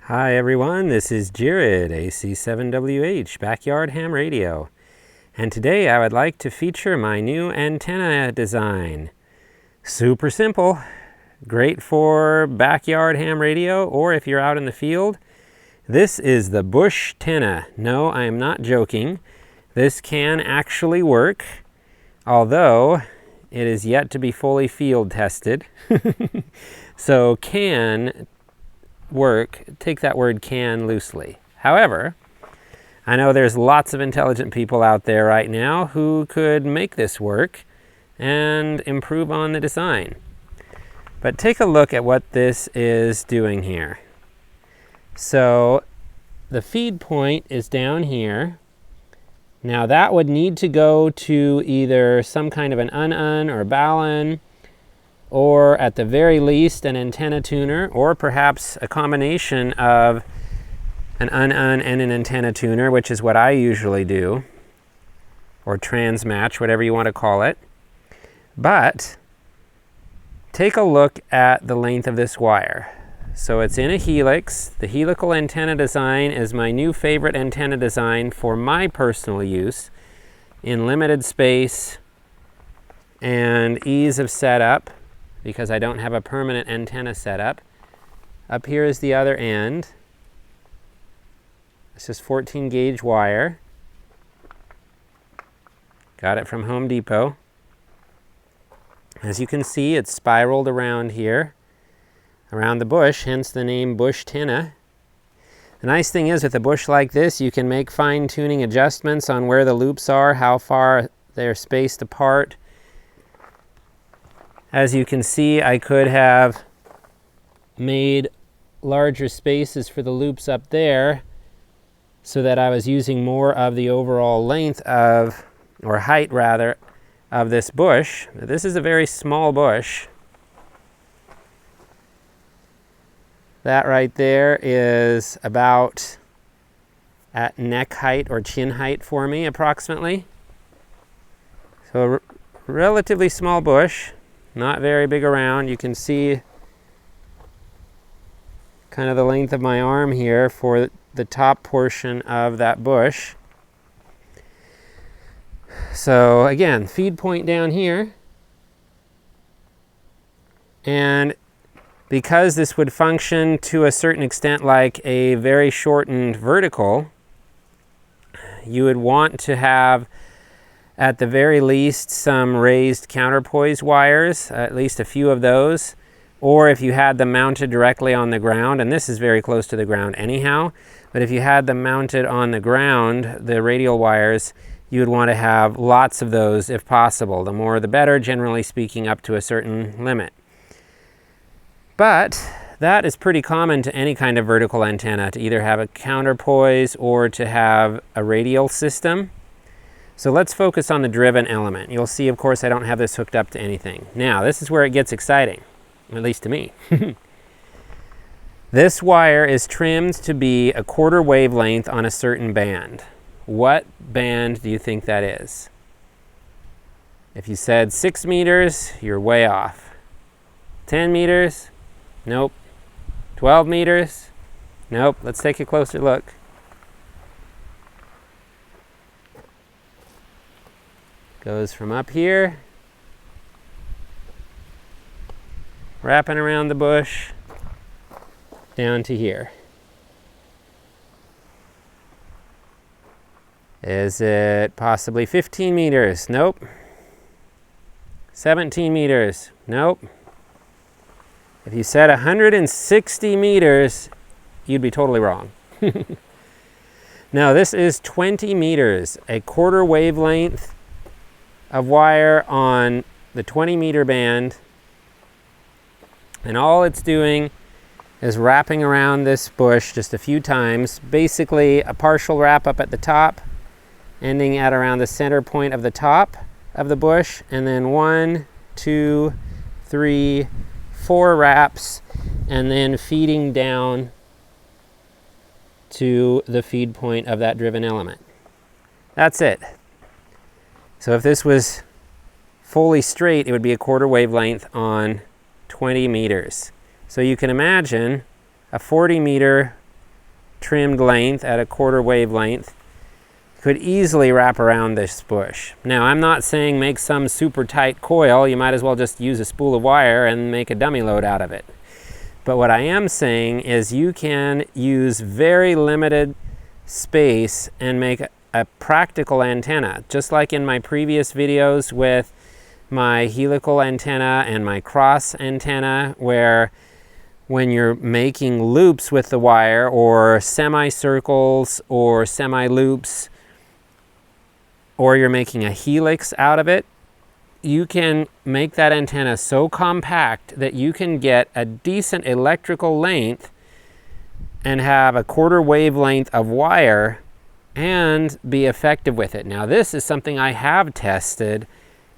Hi everyone, this is Jared, AC7WH, Backyard Ham Radio. And today I would like to feature my new antenna design. Super simple, great for backyard ham radio or if you're out in the field. This is the Bush-Tenna. No, I am not joking. This can actually work, although it is yet to be fully field tested. So can work, take that word can loosely. However, I know there's lots of intelligent people out there right now who could make this work and improve on the design. But take a look at what this is doing here. So the feed point is down here. Now that would need to go to either some kind of an un or balun, or at the very least an antenna tuner, or perhaps a combination of an un and an antenna tuner, which is what I usually do, or transmatch, whatever you want to call it. But take a look at the length of this wire. So it's in a helix. The helical antenna design is my new favorite antenna design for my personal use in limited space and ease of setup, because I don't have a permanent antenna setup. Up here is the other end. This is 14 gauge wire. Got it from Home Depot. As you can see, it's spiraled around here, around the bush, hence the name Bush-Tenna. The nice thing is with a bush like this, you can make fine-tuning adjustments on where the loops are, how far they're spaced apart. As you can see, I could have made larger spaces for the loops up there so that I was using more of the overall length of, or height rather, of this bush. This is a very small bush. That right there is about at neck height or chin height for me, approximately. So a relatively small bush. Not very big around. You can see kind of the length of my arm here for the top portion of that bush. So again, feed point down here. And because this would function to a certain extent like a very shortened vertical, you would want to have at the very least some raised counterpoise wires, at least a few of those, or if you had them mounted directly on the ground, and this is very close to the ground anyhow, but if you had them mounted on the ground, the radial wires, you would want to have lots of those if possible. The more the better, generally speaking, up to a certain limit. But that is pretty common to any kind of vertical antenna, to either have a counterpoise or to have a radial system. So let's focus on the driven element. You'll see, of course, I don't have this hooked up to anything. Now, this is where it gets exciting, at least to me. This wire is trimmed to be a quarter wavelength on a certain band. What band do you think that is? If you said 6 meters, you're way off. 10 meters? Nope. 12 meters? Nope. Let's take a closer look. Goes from up here, wrapping around the bush, down to here. Is it possibly 15 meters? Nope. 17 meters? Nope. If you said 160 meters, you'd be totally wrong. No, this is 20 meters, a quarter wavelength of wire on the 20 meter band, and all it's doing is wrapping around this bush just a few times, basically a partial wrap up at the top, ending at around the center point of the top of the bush, and then 1, 2, 3, 4 wraps, and then feeding down to the feed point of that driven element. That's it. So if this was fully straight, it would be a quarter wavelength on 20 meters. So you can imagine a 40 meter trimmed length at a quarter wavelength could easily wrap around this bush. Now, I'm not saying make some super tight coil. You might as well just use a spool of wire and make a dummy load out of it. But what I am saying is you can use very limited space and make a practical antenna, just like in my previous videos with my helical antenna and my cross antenna, where when you're making loops with the wire, or semicircles or semi-loops, or you're making a helix out of it, you can make that antenna so compact that you can get a decent electrical length and have a quarter wavelength of wire and be effective with it. Now, this is something I have tested,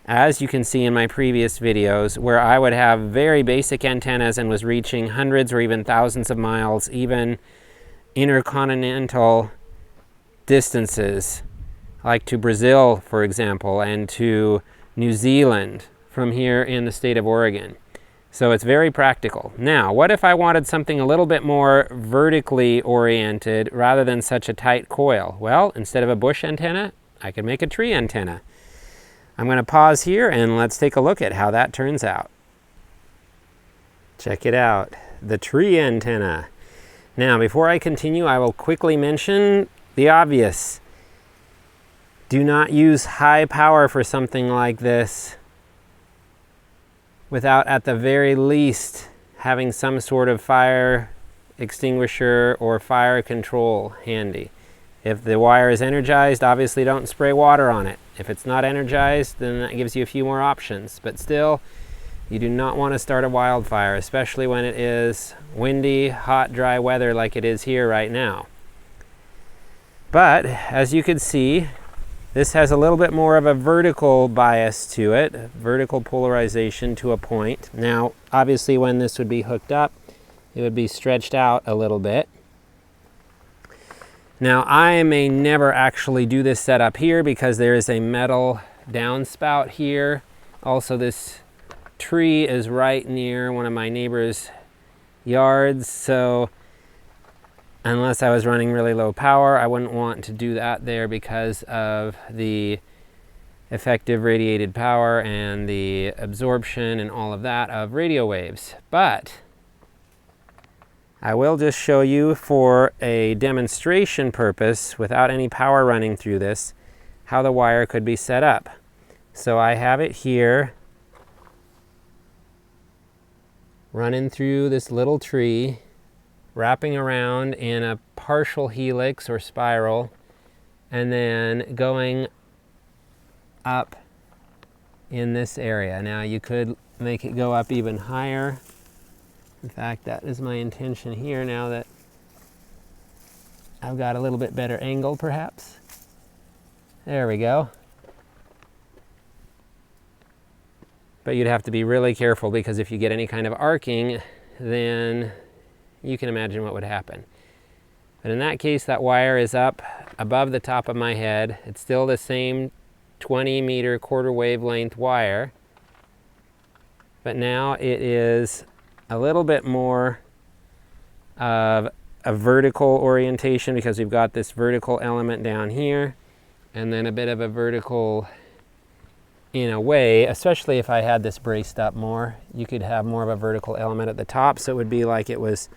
as you can see in my previous videos, where I would have very basic antennas and was reaching hundreds or even thousands of miles, even intercontinental distances, like to Brazil, for example, and to New Zealand from here in the state of Oregon. So it's very practical. Now, what if I wanted something a little bit more vertically oriented rather than such a tight coil? Well, instead of a bush antenna, I could make a tree antenna. I'm going to pause here and let's take a look at how that turns out. Check it out, the tree antenna. Now, before I continue, I will quickly mention the obvious. Do not use high power for something like this without at the very least having some sort of fire extinguisher or fire control handy. If the wire is energized, obviously don't spray water on it. If it's not energized, then that gives you a few more options. But still, you do not want to start a wildfire, especially when it is windy, hot, dry weather like it is here right now. But as you can see, this has a little bit more of a vertical bias to it, vertical polarization to a point. Now, obviously when this would be hooked up, it would be stretched out a little bit. Now, I may never actually do this setup here because there is a metal downspout here. Also, this tree is right near one of my neighbor's yards, so unless I was running really low power, I wouldn't want to do that there because of the effective radiated power and the absorption and all of that of radio waves. But I will just show you for a demonstration purpose, without any power running through this, how the wire could be set up. So I have it here running through this little tree, wrapping around in a partial helix or spiral, and then going up in this area. Now, you could make it go up even higher. In fact, that is my intention here now that I've got a little bit better angle, perhaps. There we go. But you'd have to be really careful, because if you get any kind of arcing, then you can imagine what would happen. But in that case, that wire is up above the top of my head. It's still the same 20-meter quarter wavelength wire, but now it is a little bit more of a vertical orientation, because we've got this vertical element down here, and then a bit of a vertical in a way, especially if I had this braced up more, you could have more of a vertical element at the top, so it would be like it was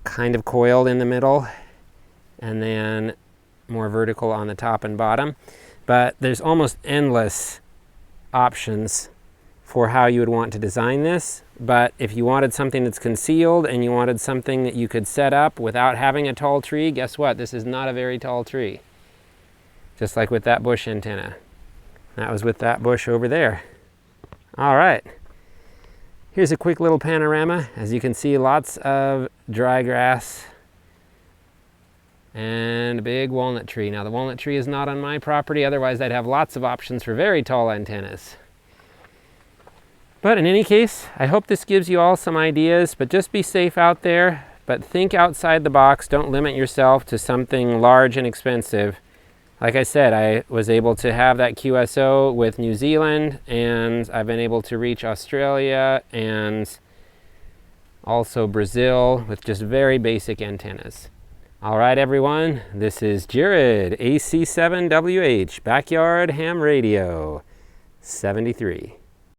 kind of coiled in the middle and then more vertical on the top and bottom. But there's almost endless options for how you would want to design this. But if you wanted something that's concealed and you wanted something that you could set up without having a tall tree, guess what? This is not a very tall tree. Just like with that bush antenna. That was with that bush over there. All right. Here's a quick little panorama. As you can see, lots of dry grass and a big walnut tree. Now, the walnut tree is not on my property, otherwise I'd have lots of options for very tall antennas. But in any case, I hope this gives you all some ideas, but just be safe out there, but think outside the box. Don't limit yourself to something large and expensive. Like I said, I was able to have that QSO with New Zealand, and I've been able to reach Australia and also Brazil with just very basic antennas. All right, everyone, this is Jared, AC7WH, Backyard Ham Radio 73.